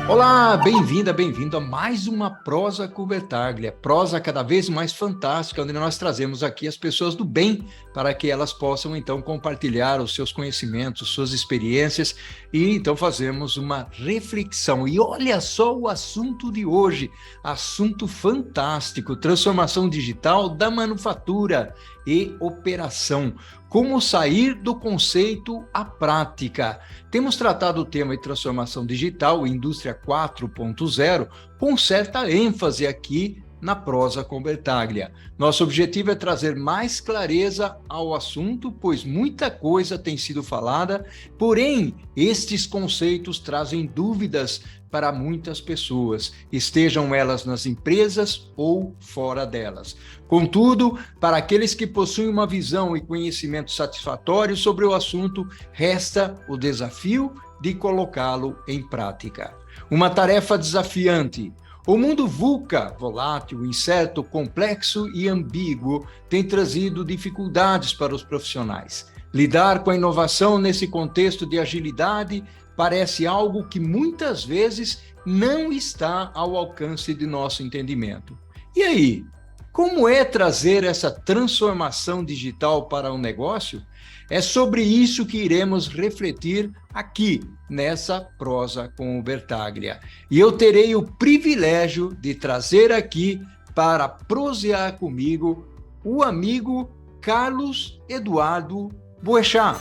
Olá, bem-vinda, bem-vindo a mais uma Prosa com Bertaglia, prosa cada vez mais fantástica, onde nós trazemos aqui as pessoas do bem para que elas possam então compartilhar os seus conhecimentos, suas experiências e então fazemos uma reflexão. E olha só o assunto de hoje, assunto fantástico, transformação digital da manufatura e operação. Como sair do conceito à prática. Temos tratado o tema de transformação digital, indústria 4.0, com certa ênfase aqui na Prosa com Bertaglia. Nosso objetivo é trazer mais clareza ao assunto, pois muita coisa tem sido falada, porém, estes conceitos trazem dúvidas para muitas pessoas, estejam elas nas empresas ou fora delas. Contudo, para aqueles que possuem uma visão e conhecimento satisfatório sobre o assunto, resta o desafio de colocá-lo em prática. Uma tarefa desafiante. O mundo VUCA, volátil, incerto, complexo e ambíguo, tem trazido dificuldades para os profissionais. Lidar com a inovação nesse contexto de agilidade parece algo que muitas vezes não está ao alcance de nosso entendimento. E aí, como é trazer essa transformação digital para o negócio? É sobre isso que iremos refletir aqui nessa Prosa com o Bertaglia. E eu terei o privilégio de trazer aqui para prosear comigo o amigo Carlos Eduardo Boechat.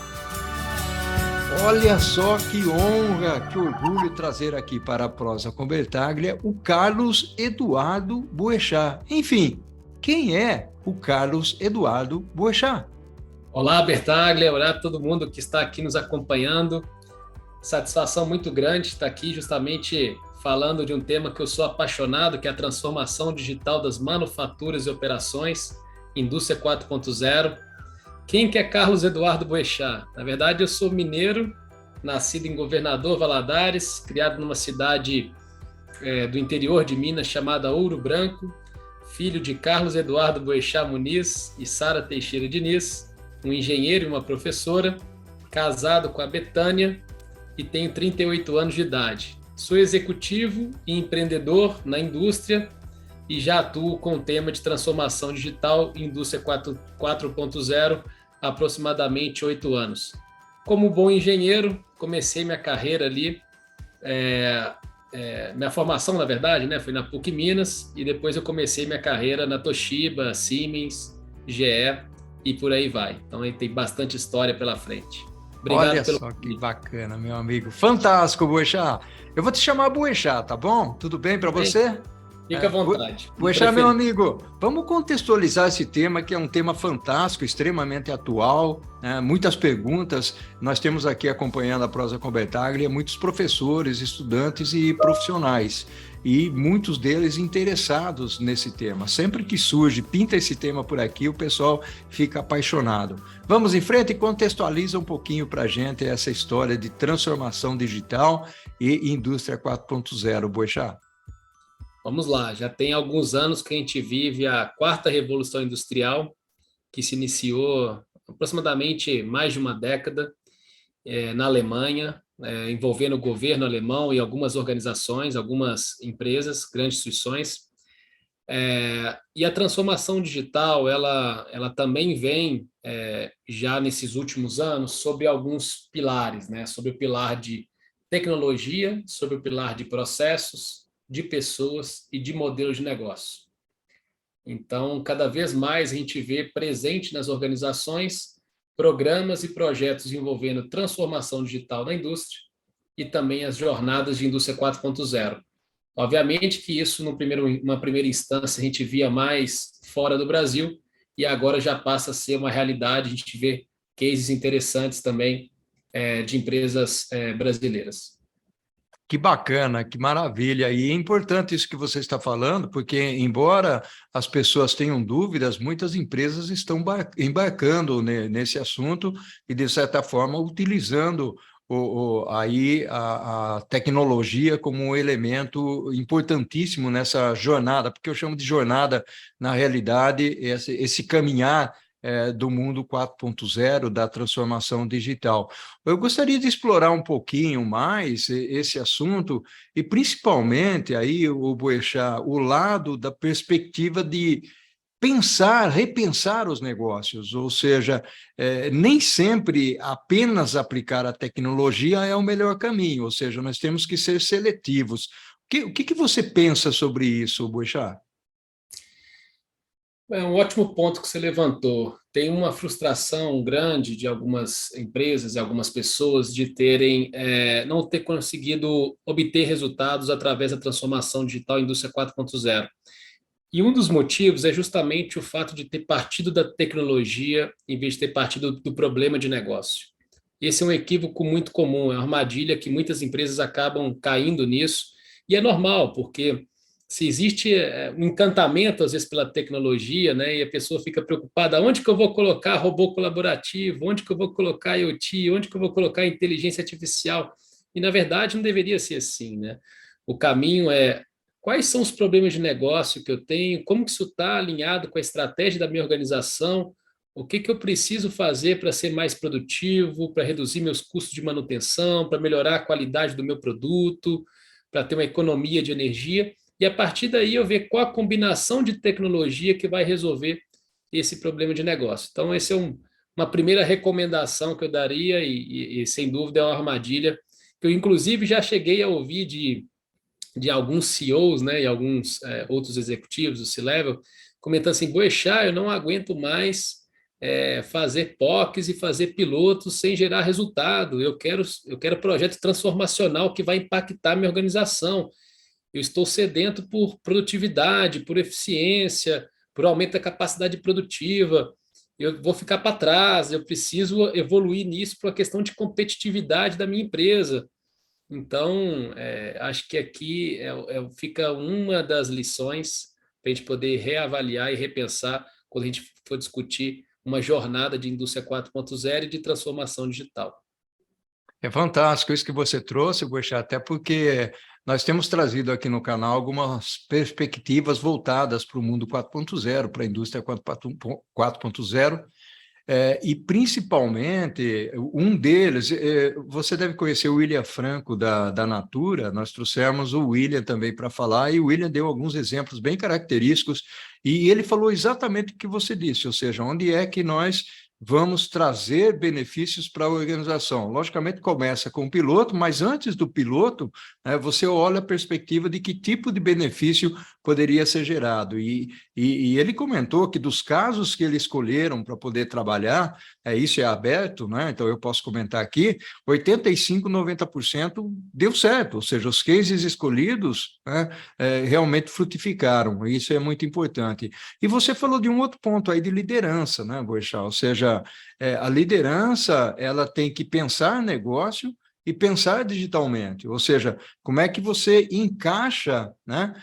Olha só que honra, que orgulho trazer aqui para a Prosa com Bertaglia o Carlos Eduardo Boechat. Enfim, quem é o Carlos Eduardo Boechat? Olá, Bertaglia, olá a todo mundo que está aqui nos acompanhando. Satisfação muito grande estar aqui justamente falando de um tema que eu sou apaixonado, que é a transformação digital das manufaturas e operações, indústria 4.0. Quem que é Carlos Eduardo Boechat? Na verdade, eu sou mineiro, nascido em Governador Valadares, criado numa cidade do interior de Minas chamada Ouro Branco, filho de Carlos Eduardo Boechat Muniz e Sara Teixeira Diniz, um engenheiro e uma professora, casado com a Betânia e tenho 38 anos de idade. Sou executivo e empreendedor na indústria e já atuo com o tema de transformação digital e indústria 4.0 há aproximadamente 8 anos. Como bom engenheiro, comecei minha carreira ali, minha formação, na verdade, foi na PUC Minas, e depois eu comecei minha carreira na Toshiba, Siemens, GE e por aí vai. Então aí tem bastante história pela frente. Obrigado. Olha só que bacana, meu amigo. Fantástico, Boechat. Eu vou te chamar Boechat, tá bom? Tudo bem para você? Fica à vontade. Boechat, meu amigo, vamos contextualizar esse tema, que é um tema fantástico, extremamente atual, né? Muitas perguntas. Nós temos aqui, acompanhando a Prosa com Bertaglia, muitos professores, estudantes e profissionais, e muitos deles interessados nesse tema. Sempre que surge, pinta esse tema por aqui, o pessoal fica apaixonado. Vamos em frente e contextualiza um pouquinho para a gente essa história de transformação digital e indústria 4.0, Boechat. Vamos lá, já tem alguns anos que a gente vive a quarta revolução industrial, que se iniciou aproximadamente mais de uma década na Alemanha, envolvendo o governo alemão e algumas organizações, algumas empresas, grandes instituições. E a transformação digital, ela também vem já nesses últimos anos sobre alguns pilares, sobre o pilar de tecnologia, sobre o pilar de processos, de pessoas e de modelos de negócio. Então, cada vez mais a gente vê presente nas organizações programas e projetos envolvendo transformação digital na indústria e também as jornadas de indústria 4.0. Obviamente que isso, numa primeira instância, a gente via mais fora do Brasil e agora já passa a ser uma realidade. A gente vê cases interessantes também de empresas brasileiras. Que bacana, que maravilha. E é importante isso que você está falando, porque, embora as pessoas tenham dúvidas, muitas empresas estão embarcando nesse assunto e, de certa forma, utilizando aí a tecnologia como um elemento importantíssimo nessa jornada, porque eu chamo de jornada, na realidade, esse caminhar do mundo 4.0, da transformação digital. Eu gostaria de explorar um pouquinho mais esse assunto, e principalmente aí, o Boechat, o lado da perspectiva de pensar, repensar os negócios, ou seja, nem sempre apenas aplicar a tecnologia é o melhor caminho, ou seja, nós temos que ser seletivos. O que você pensa sobre isso, Boechat? É um ótimo ponto que você levantou. Tem uma frustração grande de algumas empresas e algumas pessoas de terem não ter conseguido obter resultados através da transformação digital indústria 4.0. E um dos motivos é justamente o fato de ter partido da tecnologia em vez de ter partido do problema de negócio. Esse é um equívoco muito comum, é uma armadilha que muitas empresas acabam caindo nisso, e é normal, porque se existe um encantamento, às vezes, pela tecnologia, né, e a pessoa fica preocupada, onde que eu vou colocar robô colaborativo, onde que eu vou colocar IoT, onde que eu vou colocar inteligência artificial, e, na verdade, não deveria ser assim, né? O caminho é quais são os problemas de negócio que eu tenho, como que isso está alinhado com a estratégia da minha organização, o que que eu preciso fazer para ser mais produtivo, para reduzir meus custos de manutenção, para melhorar a qualidade do meu produto, para ter uma economia de energia, e a partir daí eu ver qual a combinação de tecnologia que vai resolver esse problema de negócio. Então, essa é uma primeira recomendação que eu daria, e, sem dúvida é uma armadilha que eu, inclusive, já cheguei a ouvir de alguns CEOs, né, e alguns outros executivos do C-Level, comentando assim, Boechat, eu não aguento mais fazer POCs e fazer pilotos sem gerar resultado. Eu quero projeto transformacional que vai impactar a minha organização. Eu estou sedento por produtividade, por eficiência, por aumento da capacidade produtiva. Eu vou ficar para trás, eu preciso evoluir nisso para a questão de competitividade da minha empresa. Então, acho que aqui fica uma das lições para a gente poder reavaliar e repensar quando a gente for discutir uma jornada de indústria 4.0 e de transformação digital. É fantástico isso que você trouxe, Boechat, até porque nós temos trazido aqui no canal algumas perspectivas voltadas para o mundo 4.0, para a indústria 4.0, e principalmente, um deles, você deve conhecer o William Franco, da Natura, nós trouxemos o William também para falar, e o William deu alguns exemplos bem característicos, e ele falou exatamente o que você disse, ou seja, onde é que nós vamos trazer benefícios para a organização. Logicamente, começa com o piloto, mas antes do piloto, você olha a perspectiva de que tipo de benefício poderia ser gerado. E ele comentou que dos casos que ele escolheram para poder trabalhar, isso é aberto, né? Então eu posso comentar aqui, 85%, 90% deu certo, ou seja, os cases escolhidos, né, realmente frutificaram, e isso é muito importante. E você falou de um outro ponto aí de liderança, né, Boechat? Ou seja, a liderança ela tem que pensar negócio e pensar digitalmente, ou seja, como é que você encaixa, né,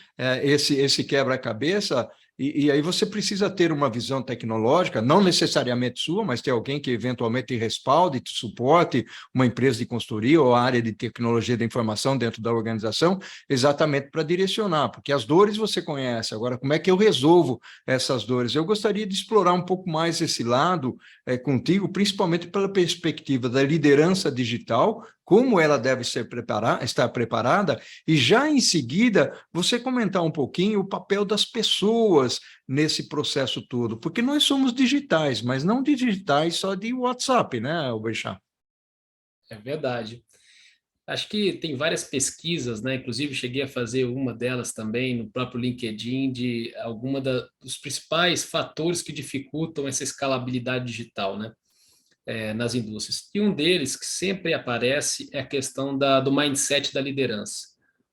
esse quebra-cabeça, e aí você precisa ter uma visão tecnológica, não necessariamente sua, mas ter alguém que eventualmente te respalde, te suporte, uma empresa de consultoria ou a área de tecnologia da informação dentro da organização, exatamente para direcionar, porque as dores você conhece, agora como é que eu resolvo essas dores? Eu gostaria de explorar um pouco mais esse lado contigo, principalmente pela perspectiva da liderança digital, como ela deve estar preparada, e já em seguida você comentar um pouquinho o papel das pessoas nesse processo todo, porque nós somos digitais, mas não digitais só de WhatsApp, né, Boechat? É verdade. Acho que tem várias pesquisas, né? Inclusive cheguei a fazer uma delas também no próprio LinkedIn de dos principais fatores que dificultam essa escalabilidade digital, né? Nas indústrias. E um deles que sempre aparece é a questão do mindset da liderança.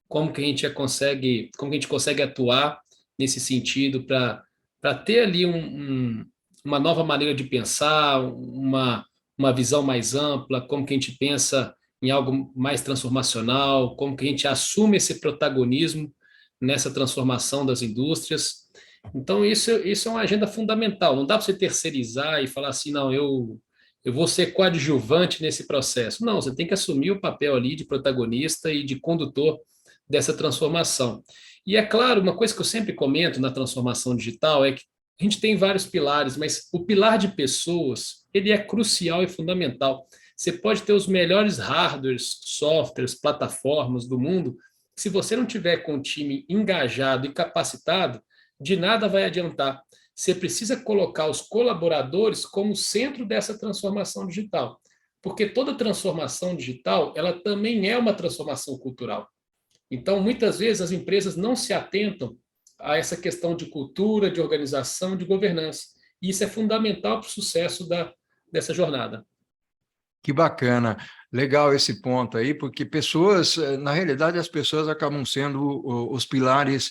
Como que a gente consegue atuar nesse sentido para ter ali uma nova maneira de pensar, uma visão mais ampla, como que a gente pensa em algo mais transformacional, como que a gente assume esse protagonismo nessa transformação das indústrias. Então, isso é uma agenda fundamental. Não dá para você terceirizar e falar assim, não, eu vou ser coadjuvante nesse processo. Não, você tem que assumir o papel ali de protagonista e de condutor dessa transformação. E é claro, uma coisa que eu sempre comento na transformação digital é que A gente tem vários pilares, mas o pilar de pessoas, ele é crucial e fundamental. Você pode ter os melhores hardwares, softwares, plataformas do mundo, se você não tiver com o time engajado e capacitado, de nada vai adiantar. Você precisa colocar os colaboradores como centro dessa transformação digital, porque toda transformação digital, ela também é uma transformação cultural. Então, muitas vezes as empresas não se atentam a essa questão de cultura, de organização, de governança. E isso é fundamental para o sucesso dessa jornada. Que bacana, legal esse ponto aí, porque pessoas, na realidade, as pessoas acabam sendo os pilares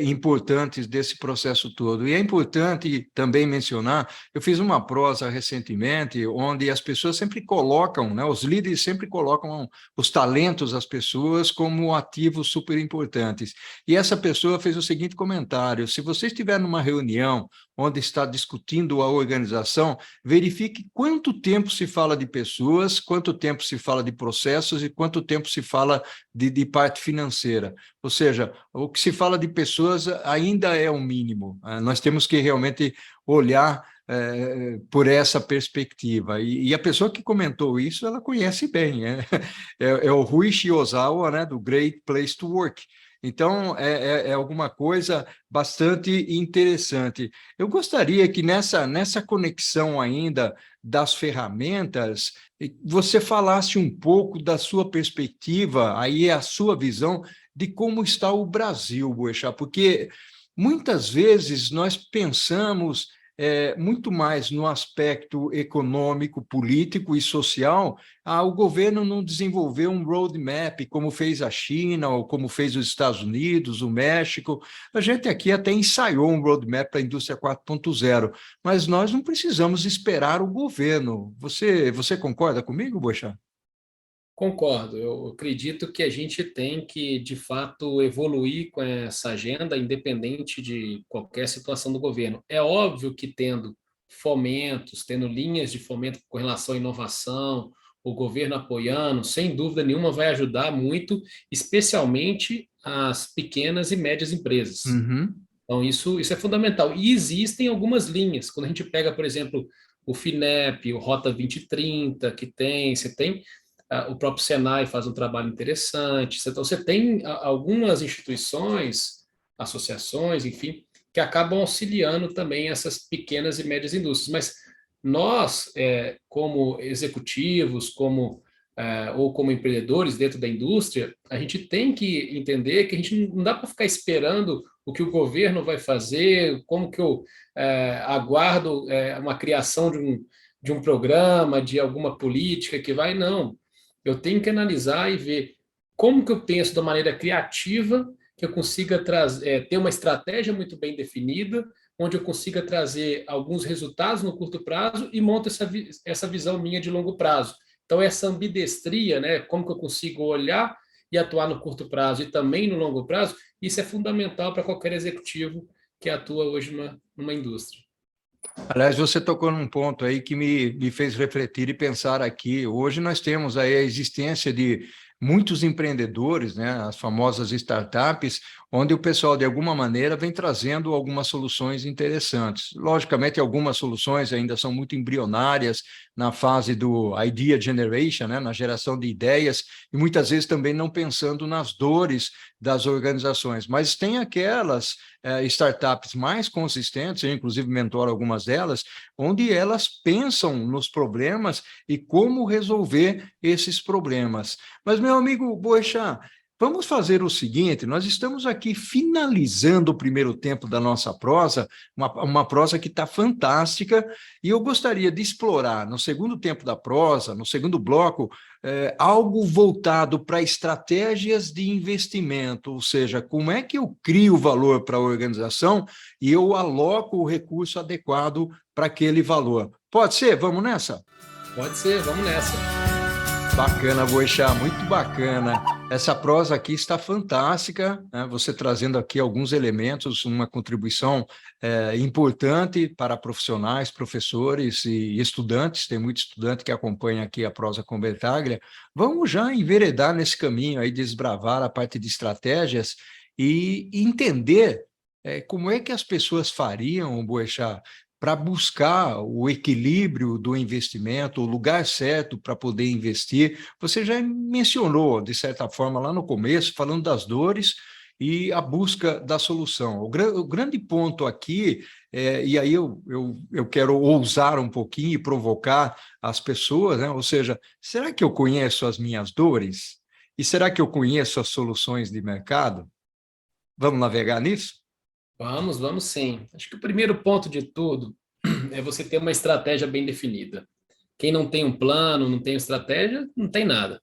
importantes desse processo todo. E é importante também mencionar, eu fiz uma prosa recentemente, onde as pessoas sempre colocam, né, os líderes sempre colocam os talentos das pessoas como ativos super importantes. E essa pessoa fez o seguinte comentário: se você estiver numa reunião onde está discutindo a organização, verifique quanto tempo se fala de pessoas, quanto tempo se fala de processos e quanto tempo se fala de parte financeira. Ou seja, o que se fala de pessoas ainda é o mínimo. Nós temos que realmente olhar por essa perspectiva. E a pessoa que comentou isso, ela conhece bem. É o Rui Shiozawa, né, do Great Place to Work. Então, é alguma coisa bastante interessante. Eu gostaria que nessa conexão ainda das ferramentas, você falasse um pouco da sua perspectiva, aí é a sua visão de como está o Brasil, Boechat, porque muitas vezes nós pensamos muito mais no aspecto econômico, político e social. O governo não desenvolveu um roadmap, como fez a China, ou como fez os Estados Unidos, o México. A gente aqui até ensaiou um roadmap para a indústria 4.0, mas nós não precisamos esperar o governo. Você concorda comigo, Boechat? Concordo, eu acredito que a gente tem que, de fato, evoluir com essa agenda, independente de qualquer situação do governo. É óbvio que tendo fomentos, tendo linhas de fomento com relação à inovação, o governo apoiando, sem dúvida nenhuma, vai ajudar muito, especialmente as pequenas e médias empresas. Uhum. Então, isso é fundamental. E existem algumas linhas. Quando a gente pega, por exemplo, o FINEP, o Rota 2030, você tem o próprio Senai faz um trabalho interessante. Então, você tem algumas instituições, associações, enfim, que acabam auxiliando também essas pequenas e médias indústrias. Mas nós, como executivos, ou como empreendedores dentro da indústria, a gente tem que entender que a gente não dá para ficar esperando o que o governo vai fazer, como que eu aguardo uma criação de um programa, de alguma política que vai, não. Eu tenho que analisar e ver como que eu penso da maneira criativa, que eu consiga ter uma estratégia muito bem definida, onde eu consiga trazer alguns resultados no curto prazo e monto essa visão minha de longo prazo. Então, essa ambidestria, né, como que eu consigo olhar e atuar no curto prazo e também no longo prazo, isso é fundamental para qualquer executivo que atua hoje numa indústria. Aliás, você tocou num ponto aí que me fez refletir e pensar aqui. Hoje nós temos aí a existência de muitos empreendedores, né, as famosas startups, onde o pessoal, de alguma maneira, vem trazendo algumas soluções interessantes. Logicamente, algumas soluções ainda são muito embrionárias na fase do idea generation, né, na geração de ideias, e muitas vezes também não pensando nas dores das organizações. Mas tem aquelas startups mais consistentes, eu inclusive mentoro algumas delas, onde elas pensam nos problemas e como resolver esses problemas. Mas, meu amigo Boechat, vamos fazer o seguinte: nós estamos aqui finalizando o primeiro tempo da nossa prosa, uma prosa que está fantástica, e eu gostaria de explorar, no segundo tempo da prosa, no segundo bloco, algo voltado para estratégias de investimento, ou seja, como é que eu crio valor para a organização e eu aloco o recurso adequado para aquele valor. Pode ser? Vamos nessa? Pode ser, vamos nessa. Bacana, Boechat, muito bacana. Essa prosa aqui está fantástica, né? Você trazendo aqui alguns elementos, uma contribuição importante para profissionais, professores e estudantes. Tem muito estudante que acompanha aqui a prosa com Bertaglia. Vamos já enveredar nesse caminho aí, desbravar a parte de estratégias e entender como é que as pessoas fariam, Boechat, para buscar o equilíbrio do investimento, o lugar certo para poder investir? Você já mencionou, de certa forma, lá no começo, falando das dores e a busca da solução. O grande ponto aqui, e aí eu quero ousar um pouquinho e provocar as pessoas, né? Ou seja, será que eu conheço as minhas dores? E será que eu conheço as soluções de mercado? Vamos navegar nisso? Vamos sim. Acho que o primeiro ponto de tudo é você ter uma estratégia bem definida. Quem não tem um plano, não tem estratégia, não tem nada.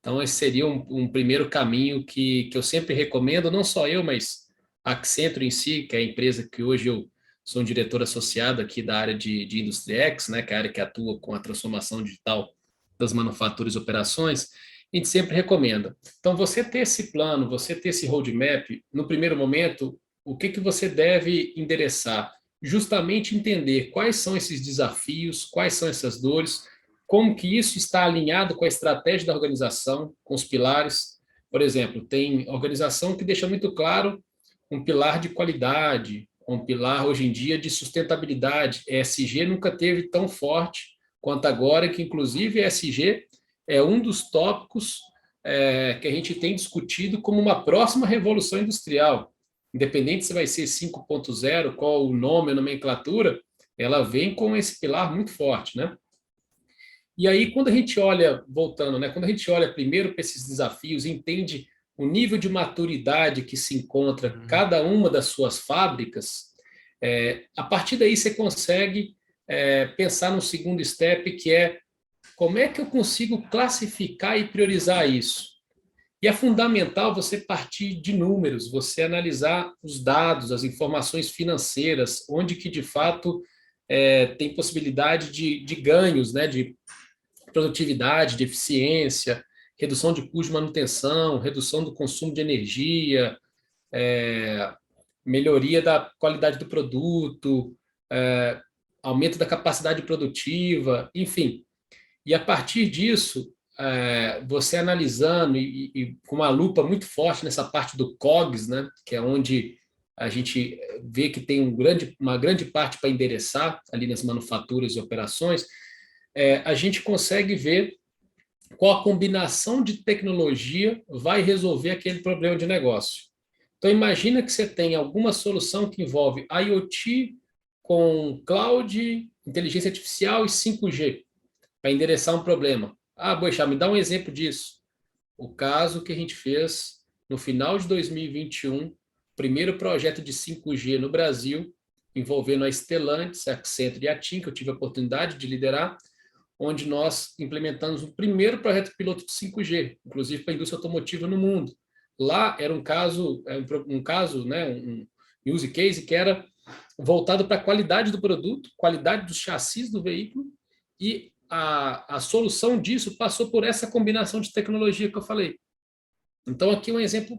Então, esse seria um primeiro caminho que eu sempre recomendo, não só eu, mas a Accenture em si, que é a empresa que hoje eu sou um diretor associado aqui da área de Industry X, né, que é a área que atua com a transformação digital das manufaturas e operações, a gente sempre recomenda. Então, você ter esse plano, você ter esse roadmap, no primeiro momento, o que você deve endereçar? Justamente entender quais são esses desafios, quais são essas dores, como que isso está alinhado com a estratégia da organização, com os pilares. Por exemplo, tem organização que deixa muito claro um pilar de qualidade, um pilar hoje em dia de sustentabilidade. ESG nunca teve tão forte quanto agora, que inclusive ESG é um dos tópicos que a gente tem discutido como uma próxima revolução industrial. Independente se vai ser 5.0, qual o nome, a nomenclatura, ela vem com esse pilar muito forte, né? E aí, quando a gente olha, voltando, né, quando a gente olha primeiro para esses desafios, entende o nível de maturidade que se encontra cada uma das suas fábricas, a partir daí você consegue pensar no segundo step, que é como é que eu consigo classificar e priorizar isso? E é fundamental você partir de números, você analisar os dados, as informações financeiras, onde que de fato tem possibilidade de ganhos, né, de produtividade, de eficiência, redução de custo de manutenção, redução do consumo de energia, melhoria da qualidade do produto, aumento da capacidade produtiva, enfim. E a partir disso, você analisando e com uma lupa muito forte nessa parte do COGS, né, que é onde a gente vê que tem uma grande parte para endereçar ali nas manufaturas e operações, a gente consegue ver qual a combinação de tecnologia vai resolver aquele problema de negócio. Então, imagina que você tem alguma solução que envolve IoT com cloud, inteligência artificial e 5G para endereçar um problema. Ah, Boixá, me dá um exemplo disso. O caso que a gente fez no final de 2021, primeiro projeto de 5G no Brasil, envolvendo a Stellantis, a Accenture e a TIM, que eu tive a oportunidade de liderar, onde nós implementamos o primeiro projeto piloto de 5G, inclusive para a indústria automotiva no mundo. Lá era um caso, né, um use case que era voltado para a qualidade do produto, qualidade dos chassis do veículo, e a solução disso passou por essa combinação de tecnologia que eu falei. Então, aqui um exemplo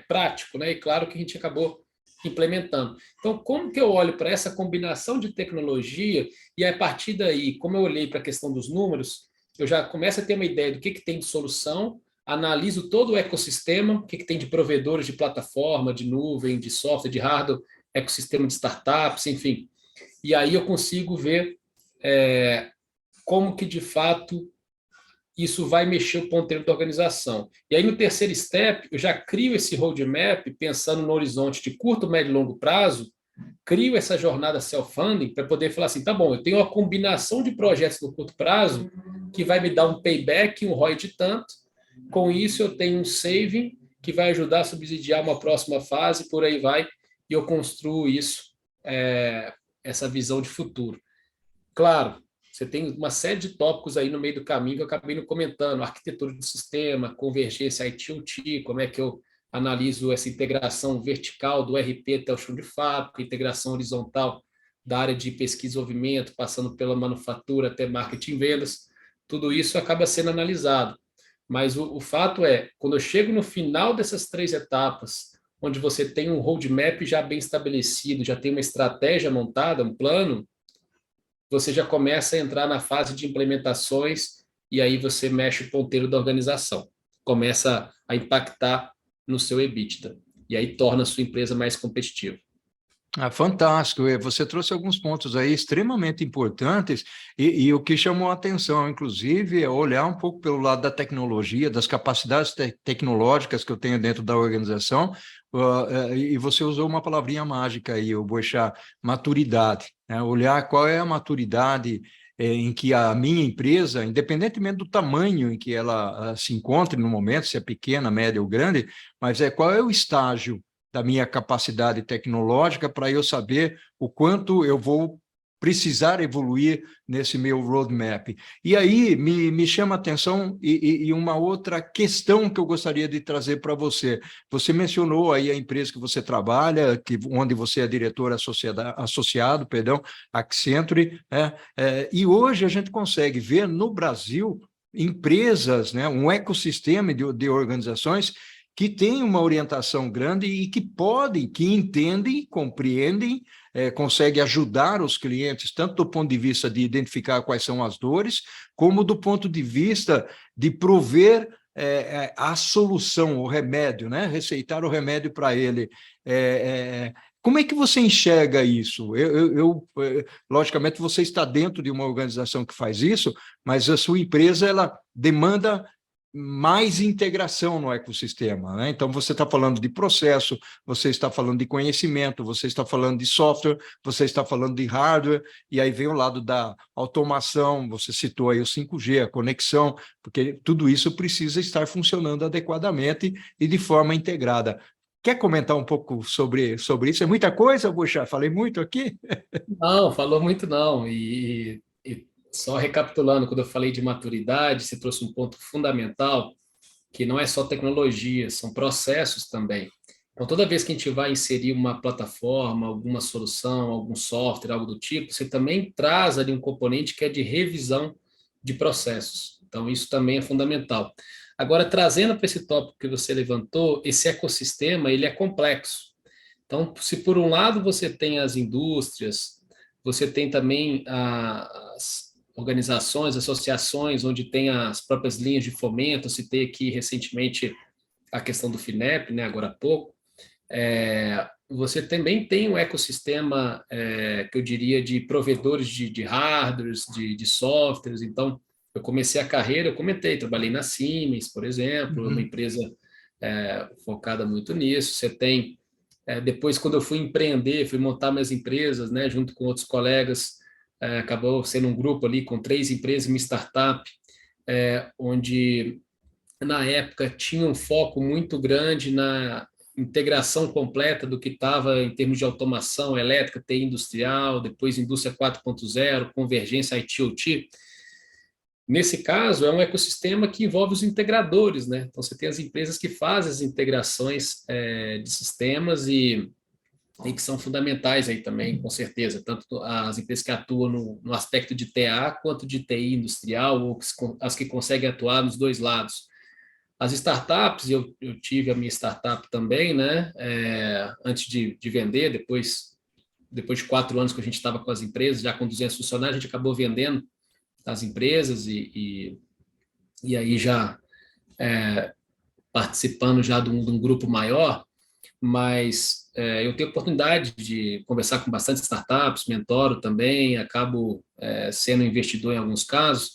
prático, né? E claro que a gente acabou implementando. Então, como que eu olho para essa combinação de tecnologia e a partir daí, como eu olhei para a questão dos números, eu já começo a ter uma ideia do que tem de solução, analiso todo o ecossistema, o que tem de provedores de plataforma, de nuvem, de software, de hardware, ecossistema de startups, enfim. E aí eu consigo ver como que, de fato, isso vai mexer o ponteiro da organização. E aí, no terceiro step, eu já crio esse roadmap, pensando no horizonte de curto, médio e longo prazo, crio essa jornada self-funding para poder falar assim, tá bom, eu tenho uma combinação de projetos no curto prazo que vai me dar um payback, um ROI de tanto, com isso eu tenho um saving que vai ajudar a subsidiar uma próxima fase, por aí vai, e eu construo isso, essa visão de futuro. Claro, você tem uma série de tópicos aí no meio do caminho que eu acabei não comentando, arquitetura do sistema, convergência IT-OT, como é que eu analiso essa integração vertical do RP até o chão de fábrica, integração horizontal da área de pesquisa e desenvolvimento, passando pela manufatura até marketing e vendas, tudo isso acaba sendo analisado. Mas o fato é, quando eu chego no final dessas 3 etapas, onde você tem um roadmap já bem estabelecido, já tem uma estratégia montada, um plano, você já começa a entrar na fase de implementações e aí você mexe o ponteiro da organização. Começa a impactar no seu EBITDA. E aí torna a sua empresa mais competitiva. Ah, fantástico. Você trouxe alguns pontos aí extremamente importantes e o que chamou a atenção, inclusive, é olhar um pouco pelo lado da tecnologia, das capacidades tecnológicas que eu tenho dentro da organização, e você usou uma palavrinha mágica aí, o Boechat, maturidade, né? Olhar qual é a maturidade em que a minha empresa, independentemente do tamanho em que ela se encontre no momento, se é pequena, média ou grande, mas qual é o estágio da minha capacidade tecnológica para eu saber o quanto eu vou precisar evoluir nesse meu roadmap. E aí me chama a atenção e uma outra questão que eu gostaria de trazer para você. Você mencionou aí a empresa que você trabalha, onde você é diretor associado, perdão, Accenture, e hoje a gente consegue ver no Brasil empresas, né, um ecossistema de organizações que têm uma orientação grande e que podem, que entendem, compreendem, conseguem ajudar os clientes, tanto do ponto de vista de identificar quais são as dores, como do ponto de vista de prover a solução, o remédio, né? Receitar o remédio para ele. Como é que você enxerga isso? Logicamente, você está dentro de uma organização que faz isso, mas a sua empresa ela demanda mais integração no ecossistema, né? Então, você está falando de processo, você está falando de conhecimento, você está falando de software, você está falando de hardware, e aí vem o lado da automação, você citou aí o 5G, a conexão, porque tudo isso precisa estar funcionando adequadamente e de forma integrada. Quer comentar um pouco sobre isso? É muita coisa, Buxa? Falei muito aqui? Não, falou muito não. E só recapitulando, quando eu falei de maturidade, você trouxe um ponto fundamental, que não é só tecnologia, são processos também. Então, toda vez que a gente vai inserir uma plataforma, alguma solução, algum software, algo do tipo, você também traz ali um componente que é de revisão de processos. Então, isso também é fundamental. Agora, trazendo para esse tópico que você levantou, esse ecossistema, ele é complexo. Então, se por um lado você tem as indústrias, você tem também as organizações, associações, onde tem as próprias linhas de fomento, citei aqui recentemente a questão do FINEP, né, agora há pouco, você também tem um ecossistema, que eu diria, de provedores de hardwares, de softwares. Então, eu comecei a carreira, eu comentei, trabalhei na Siemens, por exemplo, uma Uhum. empresa focada muito nisso. Você tem depois, quando eu fui empreender, fui montar minhas empresas, né, junto com outros colegas, acabou sendo um grupo ali com 3 empresas, uma startup, onde na época tinha um foco muito grande na integração completa do que estava em termos de automação elétrica, TI industrial, depois indústria 4.0, convergência IT/OT. Nesse caso, é um ecossistema que envolve os integradores, né? Então, você tem as empresas que fazem as integrações de sistemas e que são fundamentais aí também, com certeza, tanto as empresas que atuam no aspecto de TA quanto de TI industrial, ou as que conseguem atuar nos dois lados. As startups, eu tive a minha startup também, né? Antes de vender, depois de 4 anos que a gente estava com as empresas, já com 200 funcionários, a gente acabou vendendo as empresas e aí já participando já de um grupo maior, mas eu tenho oportunidade de conversar com bastante startups, mentoro também, acabo sendo investidor em alguns casos.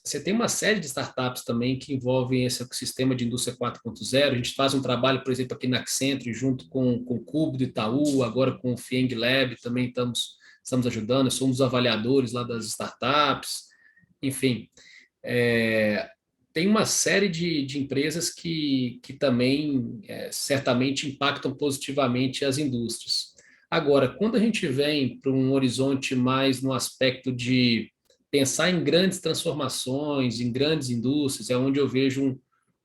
Você tem uma série de startups também que envolvem esse ecossistema de indústria 4.0. A gente faz um trabalho, por exemplo, aqui na Accenture, junto com o Cubo do Itaú, agora com o Fieng Lab, também estamos ajudando, somos avaliadores lá das startups, enfim. Tem uma série de empresas que também certamente impactam positivamente as indústrias. Agora, quando a gente vem para um horizonte mais no aspecto de pensar em grandes transformações, em grandes indústrias, é onde eu vejo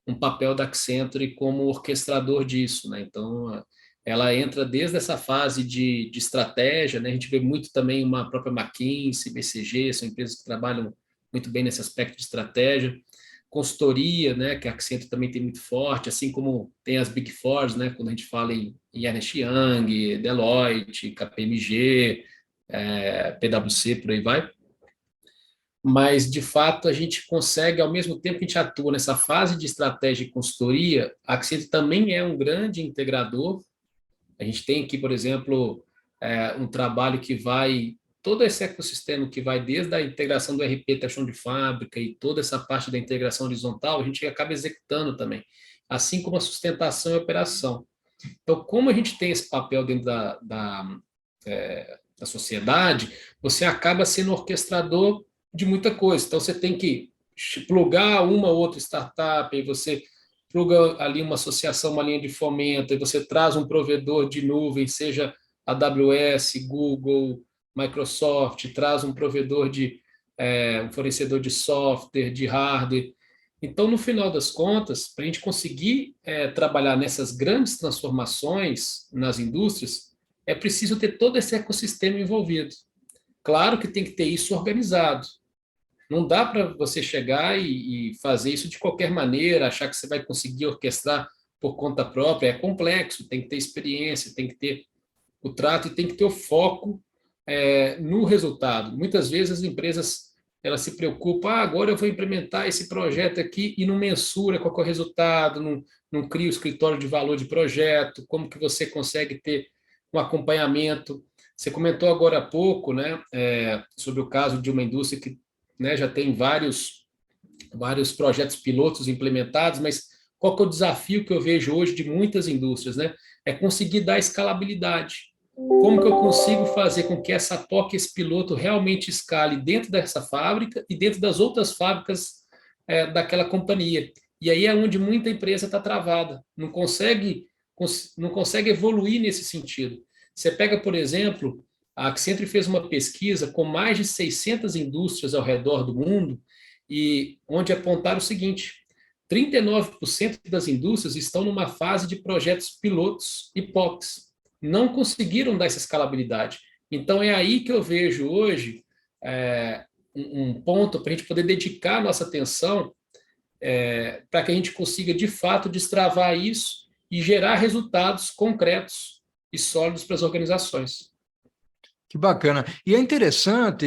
um papel da Accenture como orquestrador disso, né? Então, ela entra desde essa fase de estratégia, né? A gente vê muito também uma própria McKinsey, BCG, são empresas que trabalham muito bem nesse aspecto de estratégia. Consultoria, né, que a Accenture também tem muito forte, assim como tem as Big Fours, né, quando a gente fala em Ernst Young, Deloitte, KPMG, PwC, por aí vai. Mas, de fato, a gente consegue, ao mesmo tempo que a gente atua nessa fase de estratégia e consultoria, a Accenture também é um grande integrador A gente tem aqui, por exemplo, um trabalho que vai, todo esse ecossistema que vai desde a integração do RP até chão de fábrica e toda essa parte da integração horizontal, a gente acaba executando também, assim como a sustentação e operação. Então, como a gente tem esse papel dentro da sociedade, você acaba sendo orquestrador de muita coisa. Então, você tem que plugar uma ou outra startup, e você pluga ali uma associação, uma linha de fomento, e você traz um provedor de nuvem, seja AWS, Google, Microsoft, traz um provedor um fornecedor de software, de hardware. Então, no final das contas, para a gente conseguir trabalhar nessas grandes transformações nas indústrias, é preciso ter todo esse ecossistema envolvido. Claro que tem que ter isso organizado. Não dá para você chegar e fazer isso de qualquer maneira, achar que você vai conseguir orquestrar por conta própria. É complexo, tem que ter experiência, tem que ter o trato e tem que ter o foco no resultado. Muitas vezes as empresas elas se preocupam, agora eu vou implementar esse projeto aqui e não mensura qual é o resultado, não cria o escritório de valor de projeto, como que você consegue ter um acompanhamento. Você comentou agora há pouco, né, sobre o caso de uma indústria que, né, já tem vários projetos pilotos implementados, mas qual que é o desafio que eu vejo hoje de muitas indústrias, né? É conseguir dar escalabilidade. Como que eu consigo fazer com que essa POC, esse piloto, realmente escale dentro dessa fábrica e dentro das outras fábricas daquela companhia? E aí é onde muita empresa está travada, não consegue evoluir nesse sentido. Você pega, por exemplo, a Accenture fez uma pesquisa com mais de 600 indústrias ao redor do mundo, e onde apontaram o seguinte: 39% das indústrias estão numa fase de projetos pilotos e POCs. Não conseguiram dar essa escalabilidade. Então, é aí que eu vejo hoje um ponto para a gente poder dedicar a nossa atenção para que a gente consiga, de fato, destravar isso e gerar resultados concretos e sólidos para as organizações. Que bacana. E é interessante,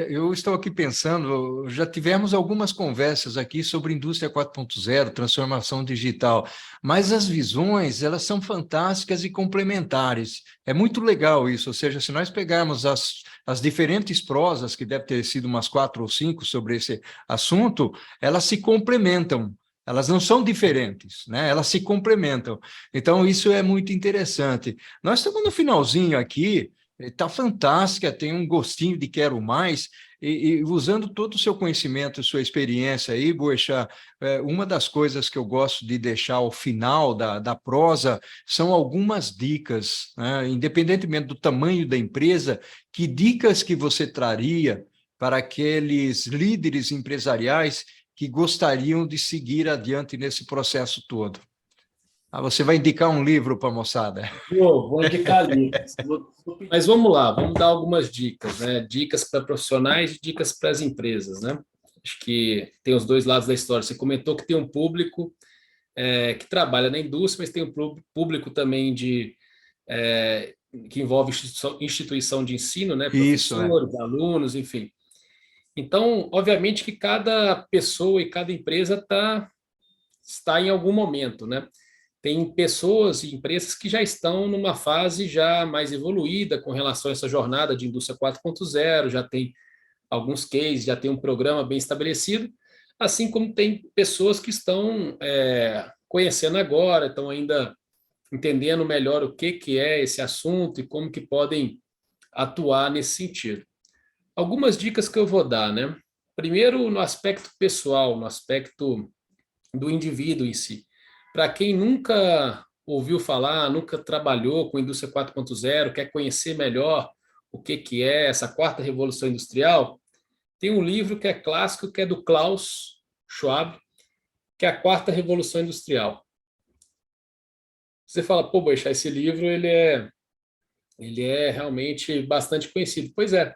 eu estou aqui pensando, já tivemos algumas conversas aqui sobre indústria 4.0, transformação digital, mas as visões, elas são fantásticas e complementares. É muito legal isso, ou seja, se nós pegarmos as diferentes prosas, que deve ter sido umas 4 ou 5 sobre esse assunto, elas se complementam. Elas não são diferentes, né? Elas se complementam. Então, isso é muito interessante. Nós estamos no finalzinho aqui. Está fantástica, tem um gostinho de quero mais, e usando todo o seu conhecimento, sua experiência aí, Boechat, uma das coisas que eu gosto de deixar ao final da prosa são algumas dicas, né? Independentemente do tamanho da empresa, que dicas que você traria para aqueles líderes empresariais que gostariam de seguir adiante nesse processo todo? Você vai indicar um livro para a moçada. Vou indicar livros. Mas vamos lá, vamos dar algumas dicas, né? Dicas para profissionais e dicas para as empresas, né? Acho que tem os dois lados da história. Você comentou que tem um público que trabalha na indústria, mas tem um público também que envolve instituição de ensino, né? Isso, Professores, alunos, enfim. Então, obviamente que cada pessoa e cada empresa está em algum momento, né? Tem pessoas e empresas que já estão numa fase já mais evoluída com relação a essa jornada de indústria 4.0, já tem alguns cases, já tem um programa bem estabelecido, assim como tem pessoas que estão conhecendo agora, estão ainda entendendo melhor o que é esse assunto e como que podem atuar nesse sentido. Algumas dicas que eu vou dar, né? Primeiro, no aspecto pessoal, no aspecto do indivíduo em si. Para quem nunca ouviu falar, nunca trabalhou com indústria 4.0, quer conhecer melhor o que é essa quarta revolução industrial, tem um livro que é clássico, que é do Klaus Schwab, que é a quarta revolução industrial. Você fala, pô, Boixá, esse livro ele é realmente bastante conhecido. Pois é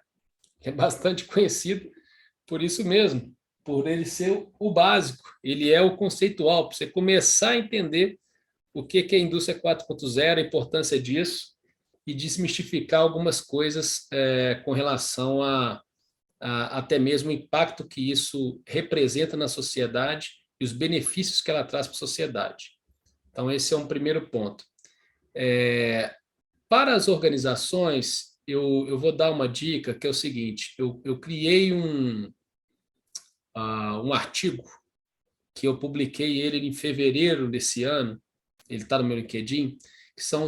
bastante conhecido por isso mesmo, por ele ser o básico, ele é o conceitual, para você começar a entender o que é a indústria 4.0, a importância disso, e desmistificar algumas coisas com relação a até mesmo o impacto que isso representa na sociedade e os benefícios que ela traz para a sociedade. Então, esse é um primeiro ponto. Para as organizações, eu vou dar uma dica que é o seguinte: eu criei um artigo que eu publiquei ele em fevereiro desse ano, ele está no meu LinkedIn, que são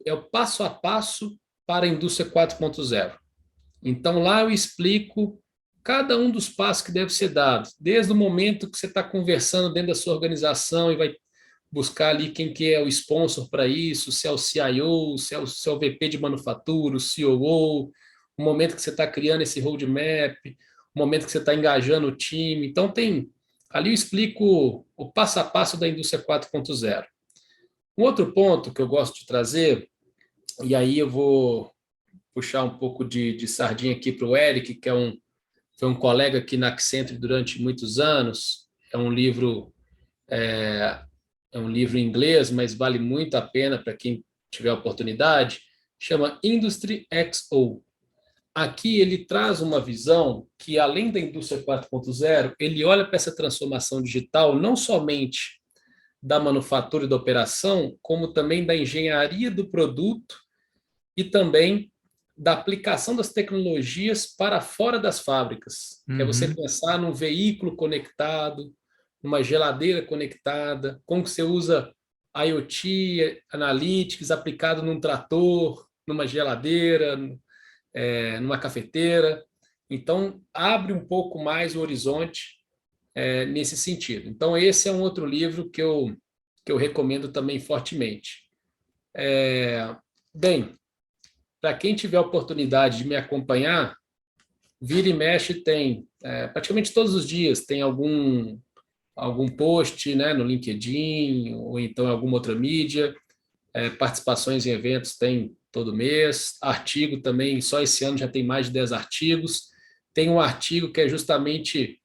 é o passo a passo para a indústria 4.0. Então, lá eu explico cada um dos passos que deve ser dado, desde o momento que você está conversando dentro da sua organização e vai buscar ali quem que é o sponsor para isso, se é o CIO, se é o VP de manufatura, o COO, o momento que você está criando esse roadmap, o momento que você está engajando o time. Então, ali eu explico o passo a passo da indústria 4.0. Um outro ponto que eu gosto de trazer, e aí eu vou puxar um pouco de sardinha aqui para o Eric, que foi um colega aqui na Accenture durante muitos anos. É um livro é, é um livro em inglês, mas vale muito a pena para quem tiver oportunidade. Chama Industry XO. Aqui ele traz uma visão que, além da indústria 4.0, ele olha para essa transformação digital não somente da manufatura e da operação, como também da engenharia do produto e também da aplicação das tecnologias para fora das fábricas, que é você Uhum. pensar num veículo conectado, numa geladeira conectada, como que você usa IoT, Analytics aplicado num trator, numa geladeira, numa cafeteira. Então, abre um pouco mais o horizonte nesse sentido. Então, esse é um outro livro que eu recomendo também fortemente. Bem, para quem tiver a oportunidade de me acompanhar, vira e mexe tem, praticamente todos os dias, tem algum post, né, no LinkedIn ou então em alguma outra mídia, participações em eventos tem todo mês, artigo também, só esse ano já tem mais de 10 artigos. Tem um artigo que é justamente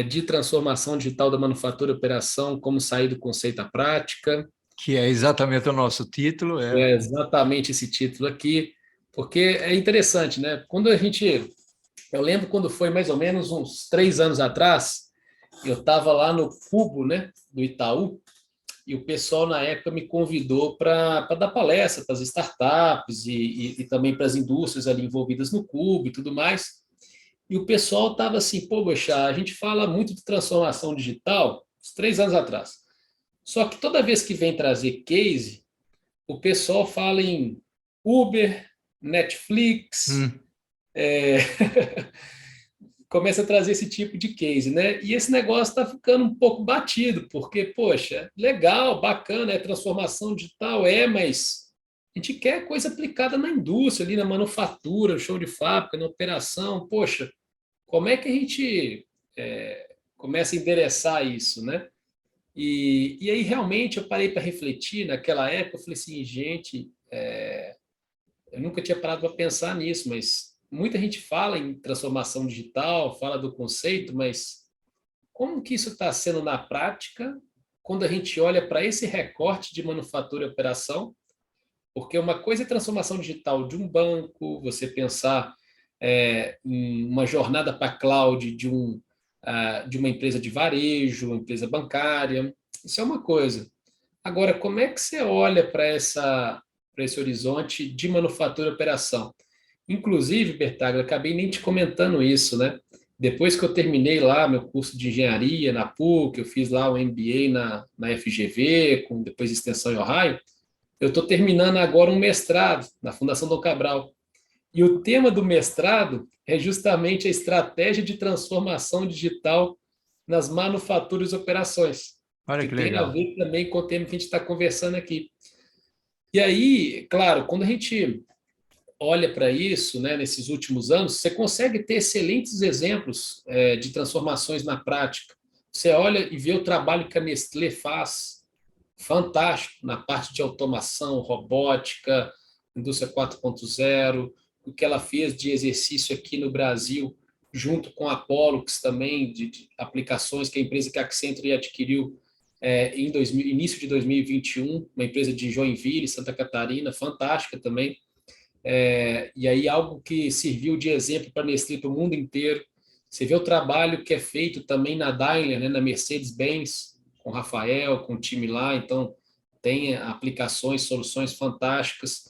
de transformação digital da manufatura e operação, como sair do conceito à prática. Que é exatamente o nosso título. É exatamente esse título aqui, porque é interessante, né? Eu lembro quando foi mais ou menos uns 3 anos atrás, eu estava lá no Cubo, né, do Itaú, e o pessoal na época me convidou para dar palestra para as startups e também para as indústrias ali envolvidas no Cubo e tudo mais. E o pessoal estava assim, pô, Boixá, a gente fala muito de transformação digital, uns 3 anos atrás. Só que toda vez que vem trazer case, o pessoal fala em Uber, Netflix, Hum. é, começa a trazer esse tipo de case, né? E esse negócio está ficando um pouco batido, porque, poxa, legal, bacana, é transformação digital, mas a gente quer coisa aplicada na indústria, ali na manufatura, no show de fábrica, na operação. Poxa, como é que a gente começa a endereçar isso, né? E aí, realmente, eu parei para refletir naquela época, eu falei assim, gente, eu nunca tinha parado para pensar nisso, mas muita gente fala em transformação digital, fala do conceito, mas como que isso está sendo na prática quando a gente olha para esse recorte de manufatura e operação? Porque uma coisa é transformação digital de um banco, você pensar em uma jornada para a cloud de uma empresa de varejo, uma empresa bancária, isso é uma coisa. Agora, como é que você olha para esse horizonte de manufatura e operação? Inclusive, Bertaglia, eu acabei nem te comentando isso, né? Depois que eu terminei lá meu curso de engenharia na PUC, eu fiz lá o MBA na FGV, com depois extensão em Ohio, eu estou terminando agora um mestrado na Fundação Dom Cabral. E o tema do mestrado é justamente a estratégia de transformação digital nas manufaturas e operações, Olha que que tem a legal. ver também com o tema que a gente está conversando aqui. E aí, claro, quando a gente olha para isso, né, nesses últimos anos, você consegue ter excelentes exemplos de transformações na prática. Você olha e vê o trabalho que a Nestlé faz, fantástico, na parte de automação, robótica, indústria 4.0, o que ela fez de exercício aqui no Brasil, junto com a Pollux também, de aplicações que a empresa que a Accenture adquiriu início de 2021, uma empresa de Joinville, Santa Catarina, fantástica também. E aí algo que serviu de exemplo para a Nestlé para o mundo inteiro. Você vê o trabalho que é feito também na Daimler, né, na Mercedes-Benz, com o Rafael, com o time lá. Então, tem aplicações, soluções fantásticas.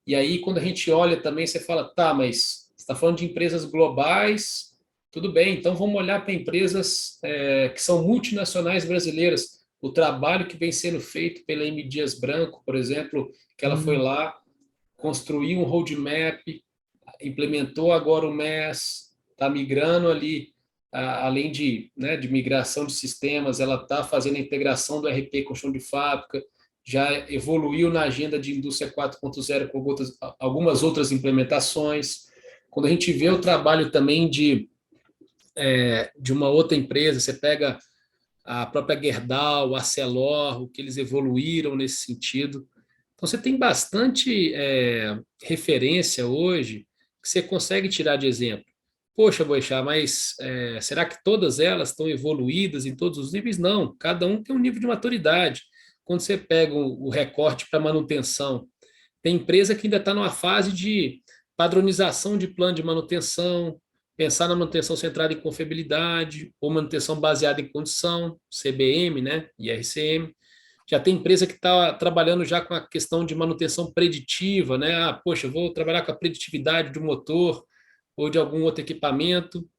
E aí, quando a gente olha também, você fala, tá, mas você está falando de empresas globais, tudo bem, então vamos olhar para empresas que são multinacionais brasileiras. O trabalho que vem sendo feito pela M. Dias Branco, por exemplo, que ela foi lá, construiu um roadmap, implementou agora o MES, está migrando ali, além de migração de sistemas, ela está fazendo a integração do RP com chão de fábrica, já evoluiu na agenda de indústria 4.0 com algumas outras implementações. Quando a gente vê o trabalho também de uma outra empresa, você pega a própria Gerdau, a Arcelor, o que eles evoluíram nesse sentido. Então, você tem bastante referência hoje que você consegue tirar de exemplo. Poxa, Boixá, mas será que todas elas estão evoluídas em todos os níveis? Não, cada um tem um nível de maturidade. Quando você pega o recorte para manutenção, tem empresa que ainda está numa fase de padronização de plano de manutenção, pensar na manutenção centrada em confiabilidade, ou manutenção baseada em condição, CBM, né, e RCM. Já tem empresa que está trabalhando já com a questão de manutenção preditiva, né? Poxa, eu vou trabalhar com a preditividade do motor ou de algum outro equipamento.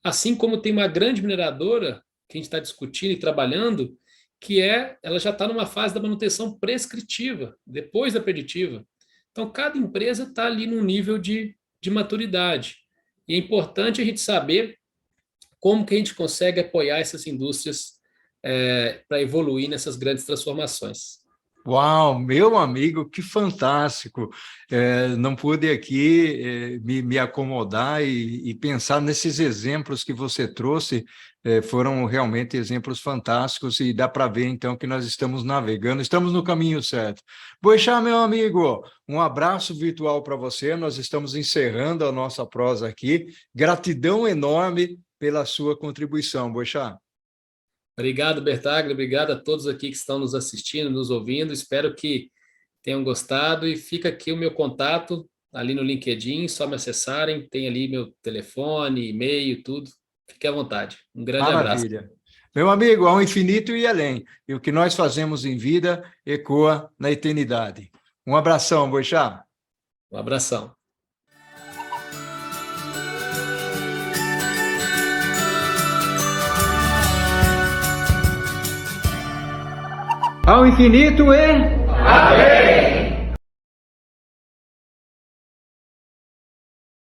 Assim como tem uma grande mineradora que a gente está discutindo e trabalhando, que ela já está numa fase da manutenção prescritiva, depois da preditiva. Então, cada empresa está ali num nível de maturidade. E é importante a gente saber como que a gente consegue apoiar essas indústrias para evoluir nessas grandes transformações. Uau, meu amigo, que fantástico! Não pude aqui me acomodar e pensar nesses exemplos que você trouxe, foram realmente exemplos fantásticos e dá para ver, então, que nós estamos navegando, estamos no caminho certo. Boixá, meu amigo, um abraço virtual para você, nós estamos encerrando a nossa prosa aqui, gratidão enorme pela sua contribuição, Boixá. Obrigado, Bertaglia, obrigado a todos aqui que estão nos assistindo, nos ouvindo, espero que tenham gostado e fica aqui o meu contato ali no LinkedIn, só me acessarem, tem ali meu telefone, e-mail, tudo, fique à vontade. Um grande abraço. Maravilha. Meu amigo, ao infinito e além, e o que nós fazemos em vida ecoa na eternidade. Um abração, Boixá. Um abração. Ao infinito e... Amém!